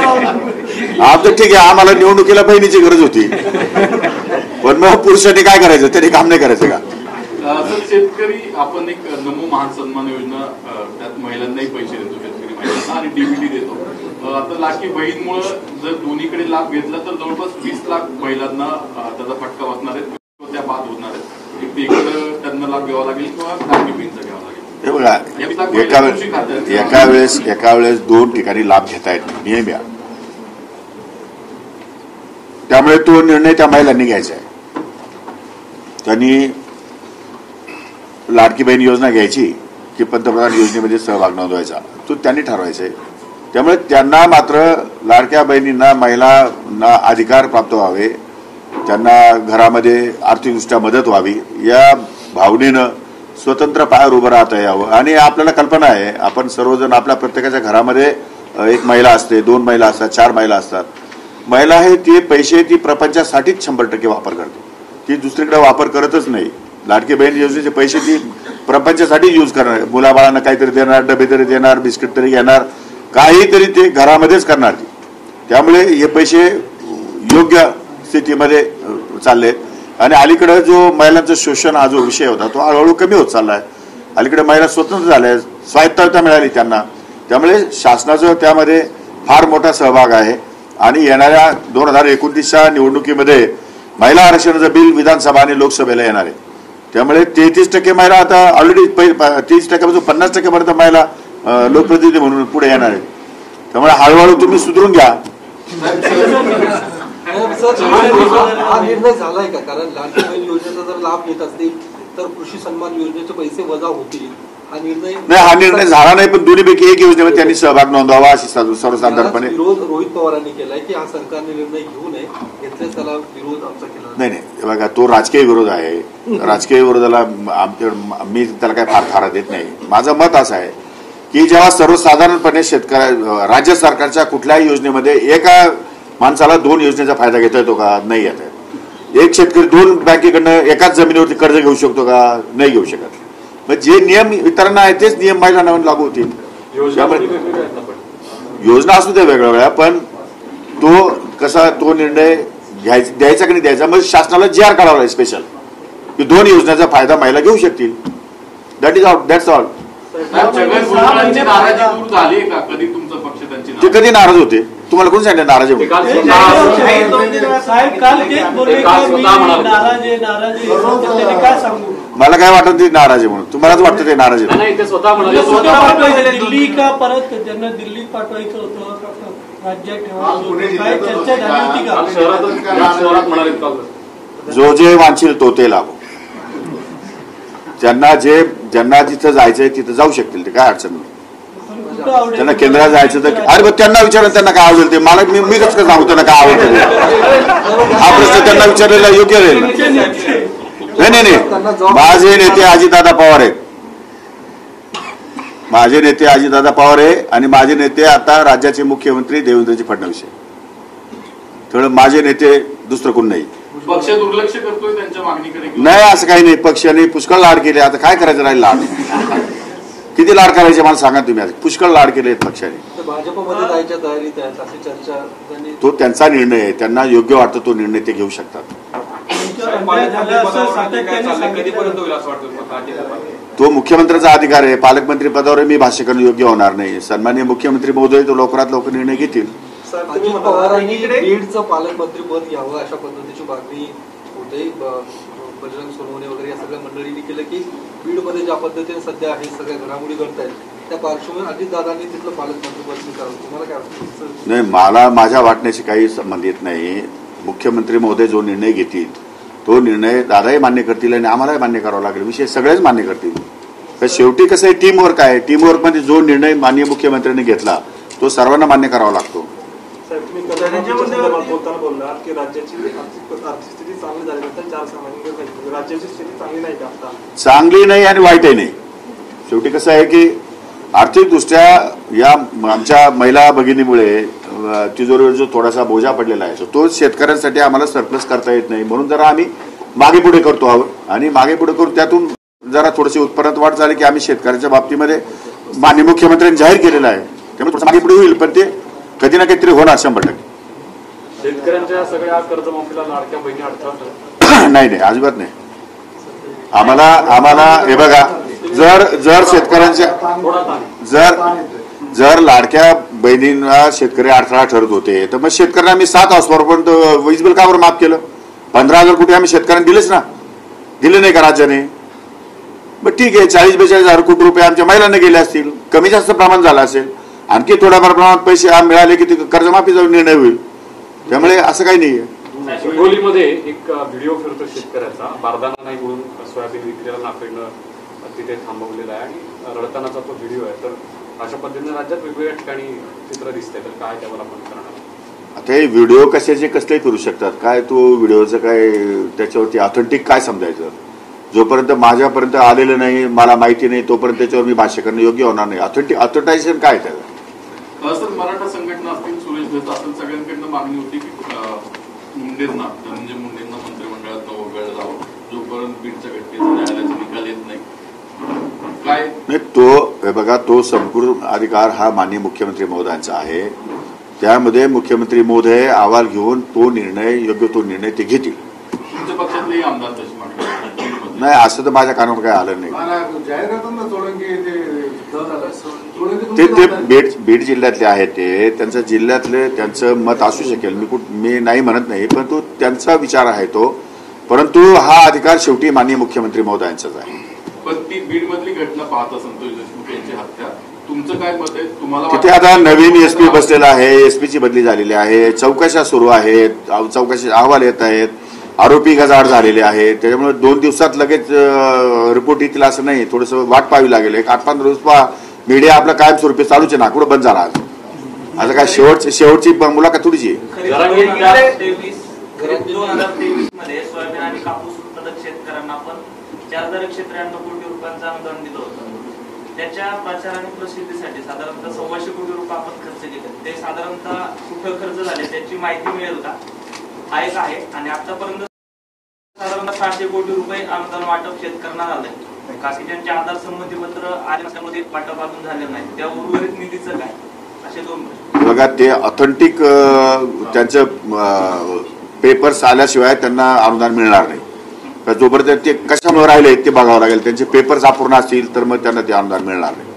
आमचं ठीक आहे, आम्हाला निवडणुकीला बहिणीची गरज होती, पण मग पुरुषांनी काय करायचं, त्यांनी काम नाही करायचं का? सर, शेतकरी आपण एक नमो महान सन्मान योजना त्यात महिलांनाही पैसे देतो, शेतकरी महिलांना, आणि डीबीटी देतो. आता लाडकी बहीणमुळे जर दोन्हीकडे लाभ घेतला तर जवळपास 20 लाख महिलांना त्याचा फटका बसणार आहे, त्या बाद होणार आहेत. त्यांना लाभ घ्यावा लागेल किंवा लाडकी बहीणचा घ्यावा लागेल. हे बघा, एका वेळेस 2 ठिकाणी लाभ घेता येत नाही, नियम या. त्यामुळे तो निर्णय त्या महिलांनी घ्यायचा आहे. त्यांनी लाडकी बहीण योजना घ्यायची की पंतप्रधान योजनेमध्ये सहभाग नोंदवायचा, तो त्यांनी ठरवायचा आहे. त्यामुळे त्यांना मात्र लाडक्या बहिणींना, महिलांना अधिकार प्राप्त व्हावे, त्यांना घरामध्ये आर्थिकदृष्ट्या मदत व्हावी या भावनेनं स्वतंत्र पायावर उभं राहता यावं. आणि आपल्याला कल्पना आहे, आपण सर्वजण आपल्या प्रत्येकाच्या घरामध्ये 1 महिला असते, 2 महिला असतात, 4 महिला असतात. महिला आहे ती पैसे ती प्रपंचासाठीच 100% वापर करते, ती दुसरीकडे वापर करतच नाही. लाडकी बहीण योजनेचे पैसे ती प्रपंचासाठी यूज करणार, मुलाबाळांना काहीतरी देणार, डबे तरी देणार, बिस्किट तरी घेणार, काहीतरी ते घरामध्येच करणार ती. त्यामुळे हे पैसे योग्य स्थितीमध्ये चालले. आणि अलीकडे जो महिलांचं शोषण हा जो विषय होता तो हळूहळू कमी होत चाललाय. अलीकडे महिला स्वतंत्र झाल्या, स्वायत्तता मिळाली त्यांना. त्यामुळे शासनाचा त्यामध्ये फार मोठा सहभाग आहे. आणि येणाऱ्या 2029च्या निवडणुकीमध्ये महिला आरक्षणाचं बिल विधानसभा आणि लोकसभेला येणार आहे. त्यामुळे 33% महिला आता ऑलरेडी 30%पासून 50% पर्यंत महिला लोकप्रतिनिधी म्हणून पुढे येणार आहे. त्यामुळे हळूहळू तुम्ही सुधारून घ्या. हा निर्णय झालाय का? कारण लाडकी बहीण योजनेचा जर लाभ घेत असतील तर कृषी सन्मान योजनेचे पैसे वजा होतील. हा निर्णय झाला नाही, पण दोन्हीपैकी एक योजनेमध्ये त्यांनी सहभाग नोंदवावा अशी सर्वसाधारणपणे विरोध रोहित पवारांनी केलाय की हा सरकारने निर्णय घेऊ नये, घेतल्यास त्याला विरोध आमचा केला. नाही, बघा, तो राजकीय विरोध आहे. राजकीय विरोधाला मी त्याला काय फार थारा देत नाही. माझं मत असं आहे की जेव्हा सर्वसाधारणपणे राज्य सरकारच्या कुठल्याही योजनेमध्ये एका माणसाला 2 योजनेचा फायदा घेता येतो का? नाही येत आहे. एक शेतकरी 2 बँकेकडनं एकाच जमिनीवरती कर्ज घेऊ शकतो का? नाही घेऊ शकत. मग जे नियम इतरांना आहेत तेच नियम महिलांना लागू होतील. योजना असू दे वेगवेगळ्या, पण तो कसा तो निर्णय द्यायचा की नाही द्यायचा, मग शासनाला GR काढावा लागेल स्पेशल की 2 योजनेचा फायदा महिला घेऊ शकतील. That is that's all. ते कधी नाराज होते? तुम्हाला कोण सांगितलं नाराज आहे? मला काय वाटत ते नाराज आहे म्हणून. तुम्हालाच वाटतं ते नाराज आहे? दिल्ली का परत त्यांना दिल्लीत पाठवायचं होतं, राज्यात ठेवायचं. जो जे वांछील तो ते लाभ. ज्यांना जिथं जायचंय तिथं जाऊ शकतील, ते काय अडचण नाही. त्यांना केंद्रात जायचं तर अरे मग त्यांना विचारून त्यांना काय आवडेल ते. मला मी कसं सांगू त्यांना काय आवडतं? हा प्रश्न त्यांना विचारलेला योग्य राहील. नाही, माझे नेते अजितदादा पवार आहेत. माझे नेते अजितदादा पवार आहे आणि माझे नेते आता राज्याचे मुख्यमंत्री देवेंद्रजी फडणवीस आहे. त्यामुळे माझे नेते दुसरं कोण नाही. पक्ष दुर्लक्ष करतोय त्यांच्या मागणीकडे? नाही, असं काही नाही. पक्षाने पुष्कळ लाड केले. आता काय करायचं राहील? लाड किती लाड करायचे मला सांगा तुम्ही. आज पुष्कळ लाड केले पक्षाने. भाजपमध्ये जायच्या तयारीत आहेत अशी चर्चा. तो त्यांचा निर्णय आहे. त्यांना योग्य वाटतं तो निर्णय ते घेऊ शकतात. तो मुख्यमंत्र्यांचा अधिकार आहे. पालकमंत्री पदावर मी भाष्य करणं योग्य होणार नाही. सन्माननीय मुख्यमंत्री महोदय तो लवकरात लवकर निर्णय घेतील. अजित पवारांनी बीडचं पालकमंत्री पद घ्यावं अशा पद्धतीची मागणी होते. बजरंग सोनवणे वगैरे या सगळ्या मंडळींनी केलं की बीडमध्ये ज्या पद्धतीने सध्या हे सगळ्या घडामोडी घडत आहेत त्या पार्श्वभूमीवर अजितदादांनी तिथलं पालकमंत्री पद स्वीकारावं. तुम्हाला काय वाटतं? नाही, मला माझ्या वाटण्याशी काही संबंधित नाही. मुख्यमंत्री महोदय जो निर्णय घेतील तो निर्णय दादाही मान्य करतील आणि आम्हालाही मान्य करावा लागेल. विषय सगळेच मान्य करतील. तर शेवटी कसं आहे, टीमवर्क आहे. टीमवर्कमध्ये जो निर्णय माननीय मुख्यमंत्र्यांनी घेतला तो सर्वांना मान्य करावा लागतो. बोलताना बोलला की राज्याची आर्थिक स्थिती चांगली झाल्यानंतर 4 सामान्य राज्याची स्थिती चांगली नाही का? चांगली नाही आणि वाईटही नाही. शेवटी कसं आहे की आर्थिकदृष्ट्या या आमच्या महिला भगिनीमुळे तिजोरीवर जो थोडासा बोजा पडलेला आहे तो शेतकऱ्यांसाठी आम्हाला सरप्लस करता येत नाही. म्हणून जरा आम्ही मागे पुढे करतो आहोत आणि मागे पुढे करून त्यातून जरा थोडीशी उत्पन्नात वाढ झाली की आम्ही शेतकऱ्यांच्या बाबतीमध्ये माननीय मुख्यमंत्र्यांनी जाहीर केलेलं आहे. त्यामुळे थोडं मागे पुढे होईल. पण ते कधी ना काहीतरी होणार 100%. शेतकऱ्यांच्या सगळ्या कर्जमाफीला लाडक्या बहिणी अडथळा नाही नाही, अजिबात नाही. आम्हाला हे बघा, जर शेतकऱ्यांच्या जर लाडक्या बहिणींना शेतकरी अडथळा ठरत होते तर मग शेतकऱ्यांना आम्ही 7 हॉर्सपावरपर्यंत वीज बिल का बरं माफ केलं? 15,000 कोटी आम्ही शेतकऱ्यांना दिलेच ना, दिले नाही का राज्याने? मग ठीक आहे, 40-42,000 कोटी रुपये आमच्या महिलांना गेले असतील, कमी जास्त प्रमाण झालं असेल, आणखी थोड्याफार प्रमाणात पैसे मिळाले की कर्जमाफीचा निर्णय होईल. त्यामुळे असं काही नाहीये. हिंगोलीमध्ये एक व्हिडिओ फिरतो शेतकऱ्याचा, बारदाना नाही म्हणून सोयाबीन विक्रीला नाफेडनं तिथे थांबवलेला आहे आणि रडतानाचा तो व्हिडिओ आहे. तर अशा पद्धतीने राज्यात वेगवेगळ्या ठिकाणी चित्र दिसते, तर काय त्यावर आपण करणार? आता हे व्हिडिओ कशाचे कसले फिरू शकतात? काय तो व्हिडिओचं काय त्याच्यावरती ऑथेंटिक काय समजायचं? जोपर्यंत माझ्यापर्यंत आलेलं नाही, मला माहिती नाही, तोपर्यंत त्याच्यावर मी भाष्य करणं योग्य होणार नाही. ऑथेंटायझेशन काय त्याचं? सर, मराठा संघटना असतील, सुरेश धस असतील, सगळ्यांकडनं मागणी होती की मुंडेंना, धनंजय मुंडेंना मंत्रिमंडळात वगळलं जावं जोपर्यंत बीडच्या घटनेचा न्यायालयाचा निकाल येत नाही. काय नाही, हे बघा, तो संपूर्ण अधिकार हा माननीय मुख्यमंत्री महोदयांचा आहे. त्यामध्ये मुख्यमंत्री महोदय अहवाल घेऊन तो निर्णय ते घेतील. तुमच्या पक्षातलेही आमदार तशी मागणी नाही, असं तर माझ्या कानावर काय आलं नाही. ते बीड जिल्ह्यातले आहेत, ते त्यांच्या जिल्ह्यातले त्यांचं मत असू शकेल, मी नाही म्हणत नाही, परंतु त्यांचा विचार आहे तो. परंतु हा अधिकार शेवटी माननीय मुख्यमंत्री महोदयांचाच आहे. पण ती बीड मधली घटना पाहता संतोष देशमुख यांची हत्या, तुमचं काय मत आहे? तुम्हाला तिथे आता नवीन एसपी बसलेला आहे, एसपीची बदली झालेली आहे, चौकशा सुरू आहेत, चौकशी अहवाल येत आहेत, आरोपी गजाआड झालेले आहेत. त्याच्यामुळे 2 दिवसात लगेच रिपोर्ट येतील असं नाही, थोडंसं वाट पाहावी लागेल. एक 8-15 दिवस मीडिया आपलं कायमस्वरूपी चालूच आहे ना, कुठं बंद झाला आता काय शेवटची मुलाखत थोडीची आहे. 2023 मध्ये सोयाबीन आणि कापूस उत्पादक शेतकऱ्यांना आपण 4,193 कोटी रुपयांचं अनुदान दिलं होतं. त्याच्या प्रचार आणि प्रसिद्धीसाठी साधारणतः 1,200 कोटी रुपये आपण खर्च केले. ते साधारणतः कुठं खर्च झाले त्याची माहिती मिळेल का? हा एक आहे. आणि आतापर्यंत साधारणतः 600 कोटी रुपये अनुदान वाटप शेतकऱ्यांना झालंय. काकीजांचे आधार संमतीपत्र आल्यामध्ये वाटप अजून झालेलं नाही. त्या उर्वरित निधीचं काय? असे 2 प्रश्न. बघा, ते ऑथेंटिक त्यांचं पेपर्स आल्याशिवाय त्यांना अनुदान मिळणार नाही. जोपर्यंत ते कशामुळे राहिले ते बघावं लागेल. त्यांचे पेपर्स अपूर्ण असतील तर मग त्यांना ते अनुदान मिळणार नाही.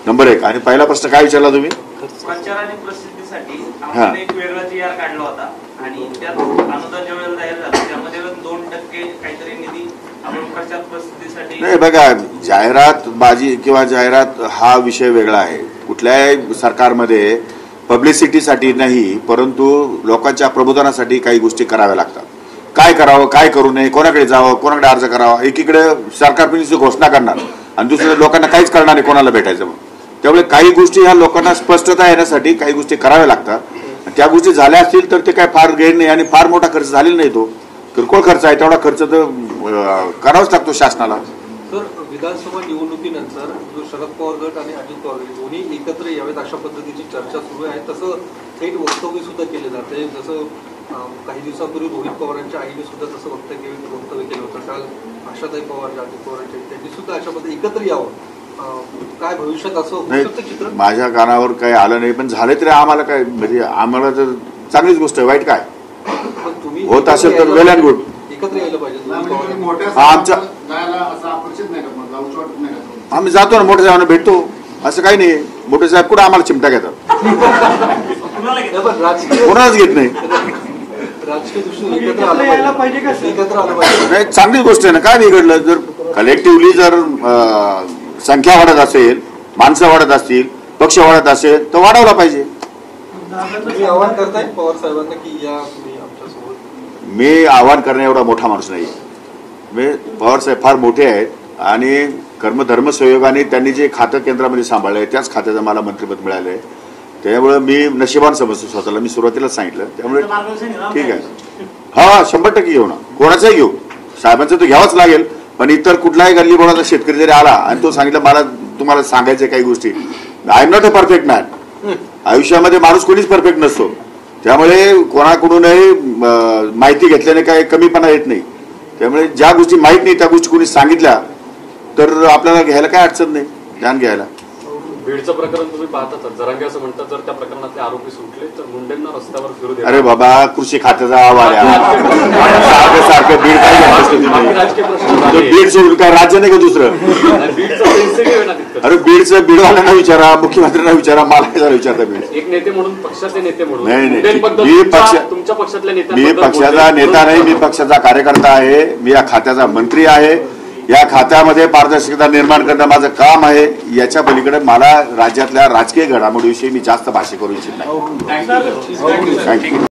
नंबर 1. आणि पहिला प्रश्न काय विचारला तुम्ही? प्रचार आणि प्रसिद्धीसाठी आपण एक वेगळा GR काढला होता आणि त्यात अनुदान ज्या वेळेला जाहीर झालं त्यामध्ये 2% काहीतरी निधी आपण प्रचार प्रसिद्धीसाठी. नाही, बघा, जाहिरात बाजी किंवा जाहिरात हा विषय वेगळा आहे. कुठल्याही सरकारमध्ये पब्लिसिटीसाठी नाही, परंतु लोकांच्या प्रबोधनासाठी काही गोष्टी कराव्या लागतात. काय करावं, काय करू नये, कोणाकडे जावं, कोणाकडे अर्ज करावा. एकीकडे सरकार पण घोषणा करणार आणि दुसऱ्या लोकांना काहीच करणार नाही कोणाला भेटायचं. मग त्यामुळे काही गोष्टी ह्या लोकांना स्पष्टता येण्यासाठी काही गोष्टी कराव्या लागतात. त्या गोष्टी झाल्या असतील तर ते काय फार गैर नाही आणि फार मोठा खर्च झालेला नाही. तो किरकोळ खर्च आहे, तेवढा खर्च तर करावाच लागतो शासनाला. सर, विधानसभा निवडणुकीनंतर जो शरद पवार गट आणि अजित पवार गट दोन्ही एकत्र यावेत अशा पद्धतीची चर्चा सुरू आहे. तसं थेट वक्तव्य सुद्धा केले जाते. जसं काही दिवसांपूर्वी रोहित पवारांच्या आईने सुद्धा तसं वक्तव्य केलं होतं. काल आशाताई पवार, अजित पवारांच्या त्यांनी सुद्धा अशा पद्धती एकत्र यावं. काय भविष्यात असं होऊ शकतं चित्र? माझ्या कानावर काही आलं नाही, पण झाले तरी आम्हाला काय, म्हणजे आम्हाला तर चांगलीच गोष्ट आहे. वाईट काय? तुम्ही होत असेल तर वेल अँड गुड. एकत्र यायला पाहिजे. आम्ही जातो ना, मोठ्या साहेबांना भेटतो, असं काही नाही. मोठे साहेब कुठे आम्हाला चिमटा घेतात? कोणालाच घेत नाही. राजकीय दृष्टीने एकत्र आलं पाहिजे का? एकत्र आलं पाहिजे. नाही, चांगलीच गोष्ट आहे ना. काय बिघडलं? जर कलेक्टिव्हली जर संख्या वाढत असेल, माणसं वाढत असतील, पक्ष वाढत असेल तर वाढवला पाहिजे. तुम्ही आवाहन करताय पवार साहेबांना की या तुम्ही आमच्यासोबत? मी आवाहन करण्या एवढा मोठा माणूस नाही. पवार साहेब फार मोठे आहेत आणि कर्मधर्म संयोगाने त्यांनी जे खातं केंद्रामध्ये सांभाळलं आहे त्याच खात्याचं मला मंत्रिपद मिळालं आहे. त्यामुळे मी नशिबान समजतो स्वतःला. मी सुरुवातीलाच सांगितलं. त्यामुळे ठीक आहे. हा, 100% घेऊ ना, कोणाचाही घेऊ. साहेबांचं तर घ्यावंच लागेल. पण इतर कुठलाही गल्ली बोळाचा शेतकरी जरी आला आणि तो सांगितलं मला तुम्हाला सांगायचं काही गोष्टी, I am not a perfect man. आयुष्यामध्ये माणूस कोणीच परफेक्ट नसतो. त्यामुळे कोणाकडूनही माहिती घेतल्याने काही कमीपणा येत नाही. त्यामुळे ज्या गोष्टी माहीत नाही त्या गोष्टी कोणी सांगितल्या तर आपल्याला घ्यायला काय अडचण नाही, ज्ञान घ्यायला. बीडचं प्रकरण तुम्ही पाहताच, जरांगे असं म्हणतात जर त्या प्रकरणातले आरोपी सुटले तर मुंडेंना रस्त्यावर फिरू द्या. अरे बाबा, कृषी खात्याचा अहवाल सारखं बीड काय राजकीय प्रश्न बीड सोडून काय राज्य नाही का दुसरं? बीडचं सेन्सिटिव्ह आहे ना तितकं. अरे बीडचं बीडवाल्यांना विचारा, मुख्यमंत्र्यांना विचारा, मला जरा विचारता बीड. एक नेते म्हणून, पक्षाचे नेते म्हणून नाही, मुंडेंबद्दल मी तुमच्या पक्षातल्या मी नेत्यांबद्दल पक्षाचा नेता नाही, मी पक्षाचा कार्यकर्ता आहे. मी या खात्याचा मंत्री आहे. या खात्यामध्ये पारदर्शकता निर्माण करणं माझं काम आहे. याच्या पलीकडे मला राज्यातल्या राजकीय घडामोडीविषयी मी जास्त भाष्य करू इच्छित नाही. थँक्यू.